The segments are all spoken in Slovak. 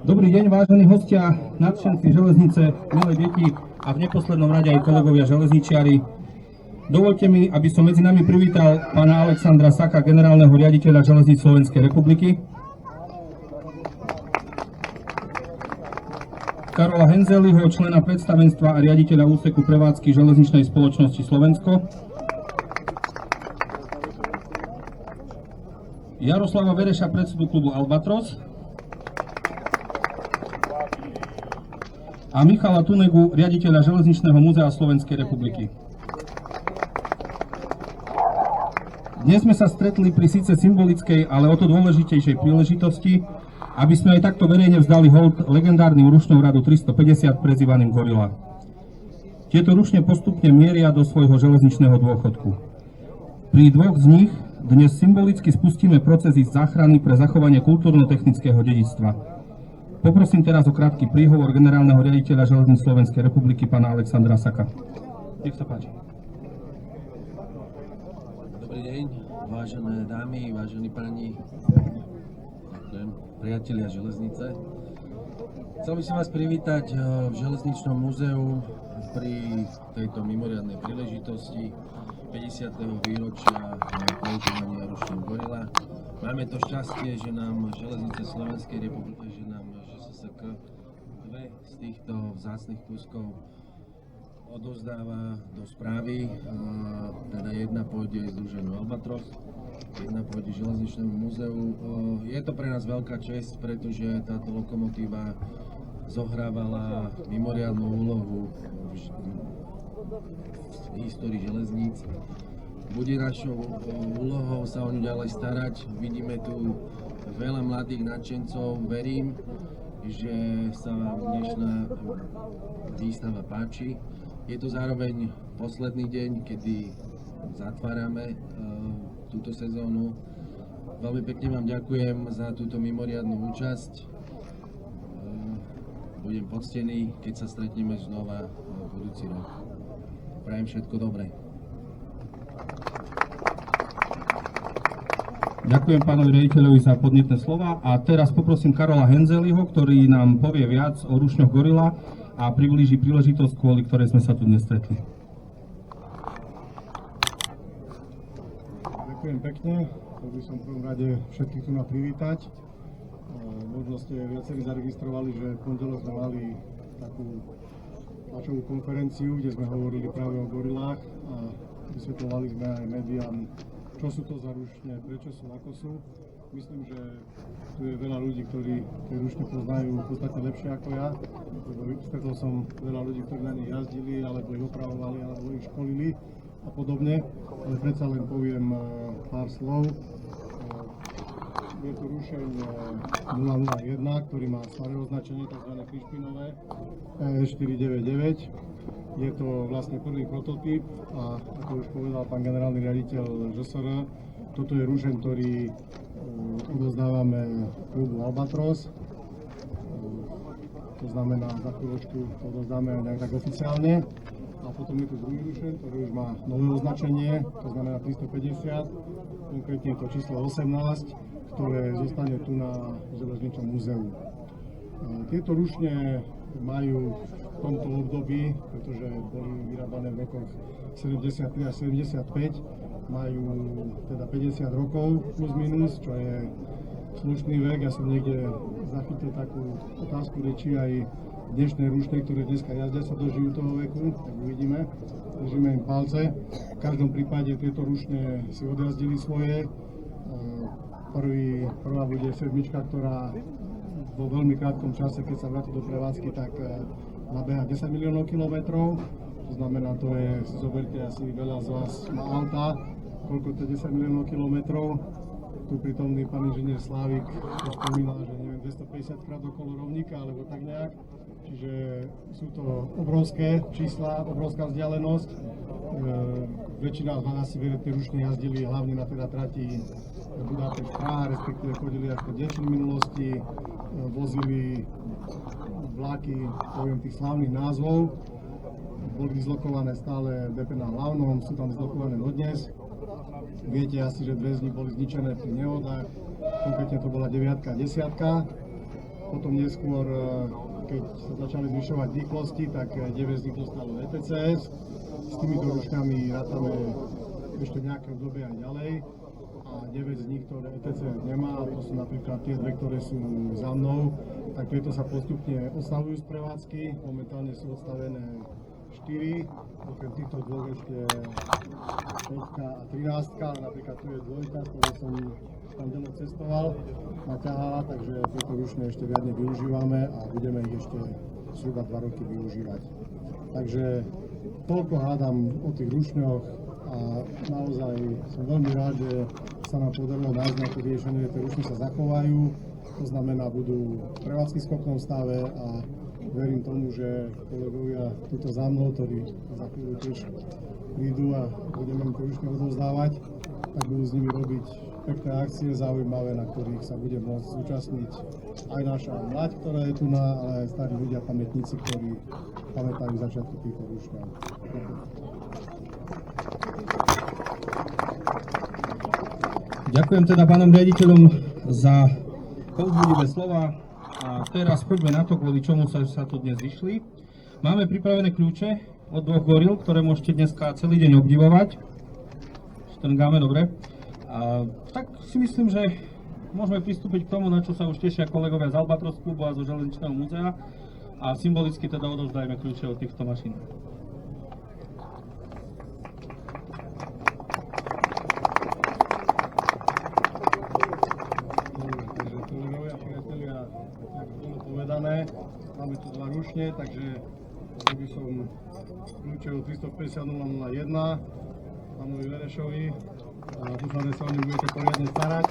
Dobrý deň, vážení hostia, nadšenci železnice, milé deti a v neposlednom rade aj kolegovia železničiari. Dovoľte mi, aby som medzi nami privítal pána Alexandra Saka, generálneho riaditeľa Železníc Slovenskej republiky, Karola Henzeliho, člena predstavenstva a riaditeľa úseku prevádzky železničnej spoločnosti Slovensko, Jaroslava Vereša, predsedu klubu Albatros, a Michala Tunegu, riaditeľa Železničného múzea Slovenskej republiky. Dnes sme sa stretli pri síce symbolickej, ale o to dôležitejšej príležitosti, aby sme aj takto verejne vzdali hold legendárnym rušňom radu 350 prezývaným Gorila. Tieto rušne postupne mieria do svojho železničného dôchodku. Pri dvoch z nich dnes symbolicky spustíme procesy záchrany pre zachovanie kultúrno-technického dedičstva. Poprosím teraz o krátky príhovor generálneho riaditeľa Železníc Slovenskej republiky, pána Alexandra Saka. Nech sa páči. Dobrý deň, vážené dámy, vážení páni, priatelia železnice. Chcel by som vás privítať v Železničnom múzeu pri tejto mimoriadnej príležitosti 50. výročia používania rušňov Gorila. Máme to šťastie, že nám Železnice Slovenskej republiky, že nám ŽSSK dve z týchto vzácnych kúskov odovzdáva do správy. Teda jedna pôjde združeniu Albatros, jedna pôjde Železničnému múzeu. Je to pre nás veľká česť, pretože táto lokomotíva zohrávala mimoriadnu úlohu v histórii železníc. Bude našou úlohou sa o ňu ďalej starať. Vidíme tu veľa mladých nadšencov. Verím, že sa vám dnešná výstava páči. Je to zároveň posledný deň, kedy zatvárame túto sezónu. Veľmi pekne vám ďakujem za túto mimoriadnu účasť. Budem poctený, keď sa stretneme znova budúci rok. Prajem všetko dobré. Ďakujem pánovi riaditeľovi za podnetné slova a teraz poprosím Karola Henzeliho, ktorý nám povie viac o rušňoch Gorila a priblíži príležitosť, kvôli ktorej sme sa tu dnes stretli. Ďakujem pekne. Chcel by som v prvom rade všetkých tu privítať. Možno ste viacerí zaregistrovali, že v pondelok sme mali takú tlačovú konferenciu, kde sme hovorili práve o gorilách a vysvetľovali sme aj médiám, čo sú to za rušne, prečo sú, ako sú. Myslím, že tu je veľa ľudí, ktorí tie rušne poznajú v podstate lepšie ako ja. Stretol som veľa ľudí, ktorí na nich jazdili, alebo ich opravovali, alebo ich školili a podobne. Ale predsa len poviem pár slov. Je tu rušeň 001, ktorý má staré označenie, tzv. Krišpinové E499. Je to vlastne prvý prototyp a ako už povedal pán generálny riaditeľ ŽSR, toto je rušeň, ktorý odozdávame klubu Albatros. To znamená, za chvíľočku to odozdáme nejak tak oficiálne. A potom je tu druhý rušeň, ktorý už má nové označenie, to znamená 350, konkrétne je to číslo 18, ktoré zostane tu na Železničnom múzeu. Tieto rušne majú v tomto období, pretože boli vyrábané v rokoch 73 až 75, majú teda 50 rokov plus minus, čo je slušný vek. Ja som niekde zachytil takú otázku reči aj dnešné rušne, ktoré dneska jazdia, sa dožijú toho veku, tak uvidíme, držíme im palce. V každom prípade tieto rušne si odjazdili svoje. Prvá bude sedmička, ktorá vo veľmi krátkom čase, keď sa vráti do prevádzky, tak nabeha 10 miliónov kilometrov. To znamená, to je, si zoberte, asi veľa z vás má auta, koľko to je 10 miliónov kilometrov. Tu prítomný pán inžinier Slávik spomínal, že neviem, 250 krát okolo rovníka, alebo tak nejak. Čiže sú to obrovské čísla, obrovská vzdialenosť. Väčšina z vás asi vie, tie rušne jazdili hlavne na teda trati Budapešť Praha, respektíve chodili až po dnešnej minulosti, vozili vlaky, poviem tých slávnych názvov. Boli dislokované stále v DP na Hlavnom, sú tam dislokované dodnes. Viete asi, že dve z nich boli zničené pri nehodách. konkrétne to bola 9 a 10. Potom neskôr, keď sa začali zvyšovať rýchlosti, tak 9 z nich dostalo ETCS. S týmito rušňami rátame ešte nejaké obdobie aj ďalej. A 9 z nich, ktoré ETCS nemá, to sú napríklad tie dve, ktoré sú za mnou, tak tieto sa postupne odstavujú z prevádzky. Momentálne sú odstavené 4, okrem týchto dvoch ešte 5 a 13, napríklad tu je 2, ktorú som tam delo cestoval, naťahala, takže tieto rušne ešte viadne využívame a budeme ich ešte zhruba 2 roky využívať. Takže toľko hádam o tých rušňoch a naozaj som veľmi rád, že sa nám podarilo nájsť nejaké riešenie, tie rušne sa zachovajú, to znamená budú v prevádzky schopnom stave a verím tomu, že kolegovia tuto za mnou, ktorí za chvíľu tiež prídu a budeme im rušne odovzdávať, tak budú s nimi robiť pekné akcie zaujímavé, na ktorých sa bude môcť zúčastniť aj naša mláď, ktorá je tu, ale aj starí ľudia, pamätníci, ktorí pamätajú začiatky týchto rušňov. Ďakujem teda pánom riaditeľom za povzbudivé slova a teraz poďme na to, kvôli čomu sa tu dnes zišli. Máme pripravené kľúče od 2 goril, ktoré môžete dneska celý deň obdivovať. Štrngáme, dobre. A tak si myslím, že môžeme pristúpiť k tomu, na čo sa už tešia kolegovia z Albatros klubu a zo Železničného múzea a symbolicky teda odovzdajme kľúče od týchto mašín. Takže kolegovia, priatelia, ako bolo povedané, máme tu 2 rušne, takže by som kľúče od 350 001 pánovi Verešovi a dúfam, že sa o ňu budete poriadne starať.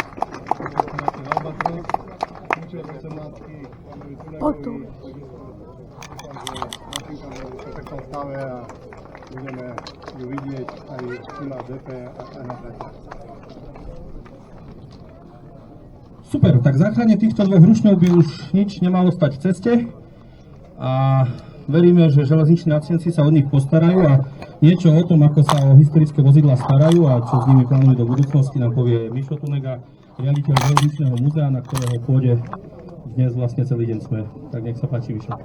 Máte Albatros, kľúče od 18 pánovi Tunekovi. Dúfam, že mašinka bude v perfektnom stave a budeme ju vidieť aj tu na DP a aj na trate. Super, tak záchrane týchto 2 rušňov by už nič nemalo stať v ceste a veríme, že železniční nadšenci sa od nich postarajú a niečo o tom, ako sa o historické vozidlá starajú a čo s nimi plánujú do budúcnosti, nám povie Mišo Tunega, riaditeľ Železničného múzea, na ktorého pôde dnes vlastne celý deň sme. Tak nech sa páči, Mišo.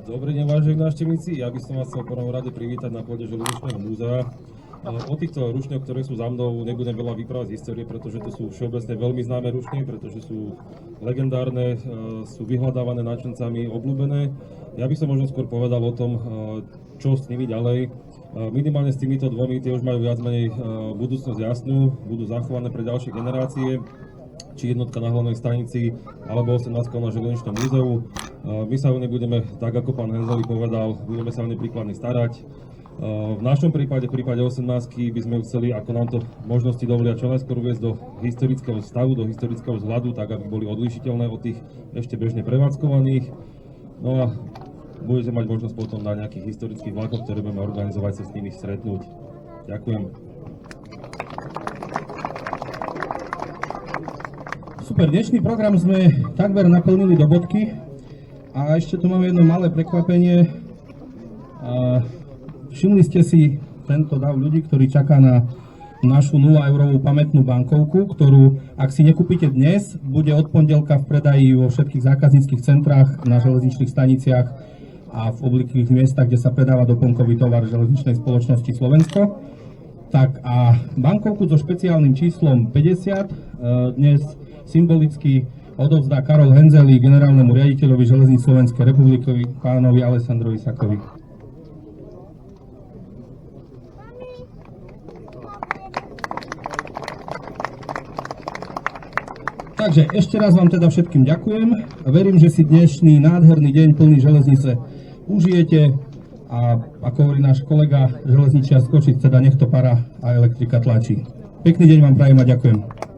Dobrý deň, vážení návštevníci. Ja by som vás chcel v prvom rade privítať na pôde Železničného múzea. O týchto rušňoch, ktoré sú za mnou, nebudem veľa vyprávať z histórie, pretože to sú všeobecne veľmi známe rušne, pretože sú legendárne, sú vyhľadávané nadšencami, obľúbené. Ja by som možno skôr povedal o tom, čo s nimi ďalej. Minimálne s týmito 2, tie už majú viac menej budúcnosť jasnú, budú zachované pre ďalšie generácie, či jednotka na hlavnej stanici, alebo 18 na Železničnom múzeu. My sa o ne budeme, tak ako pán Henzeli povedal, budeme sa o ne príkladne starať. V našom prípade, v prípade 18 by sme chceli, ako nám to možnosti dovolia, čo najskôr uviesť do historického stavu, do historického vzhľadu, tak aby boli odlišiteľné od tých ešte bežne prevádzkovaných. No a budete mať možnosť potom na nejakých historických vlakoch, ktoré budeme organizovať, sa s nimi stretnúť. Ďakujem. Super, dnešný program sme takmer naplnili do bodky a ešte tu máme jedno malé prekvapenie. Všimli ste si tento dav ľudí, ktorý čaká na našu 0-eurovú pamätnú bankovku, ktorú, ak si nekúpite dnes, bude od pondelka v predaji vo všetkých zákazníckych centrách, na železničných staniciach a v obvyklých miestach, kde sa predáva doplnkový tovar železničnej spoločnosti Slovensko. Tak a bankovku so špeciálnym číslom 50 dnes symbolicky odovzdá Karol Henzeli generálnemu riaditeľovi Železníc Slovenskej republiky, pánovi Alessandrovi Sakovi. Takže ešte raz vám teda všetkým ďakujem. Verím, že si dnešný nádherný deň plný železnice užijete a ako hovorí náš kolega železničiar z Košic, teda nech to para a elektrika tlačí. Pekný deň vám prajem a ďakujem.